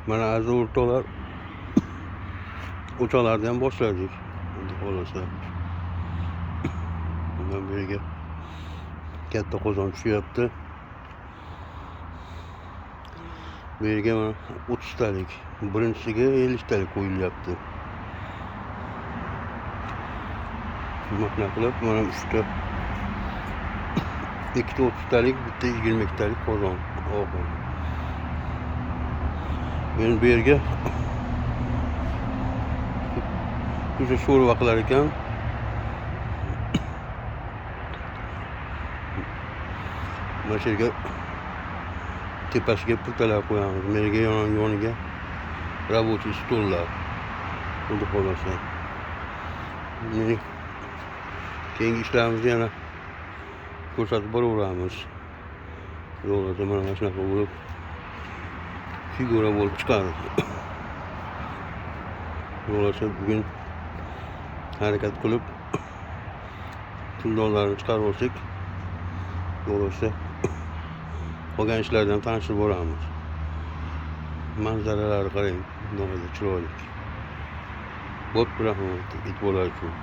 Mana az o'rtoqlar o'choqlardan boshladik. Xulosda. Bundan bu yerga katta qozon tushyapti. Bu yerga mana 30 talik, birinchisiga 50 talik qo'yilyapti. Mana qilib mana 3 ta, ikkita 30 talik, bitta 22 talik qozon. Men bu yerga o'sha sho'rva qilar ekan. Mana shu yerga tepasiga pultalar qo'yamiz. Menga yoniga рабочий stollar. Xudo xolasa. Keyingi ishlarimizni yana ko'rsatib boraveramiz. Yo'lda mana shunaqa bo'lib figura bo'lib chiqadi. Yo'lda bugun harakat qilib puldorlarni chiqarib olsak, yo'lda qolgan ishlardan tanishib boramiz. Manzaralari qarang, nihoyatda chiroyli. Bo'pti, rahmat, e'tiborlar uchun.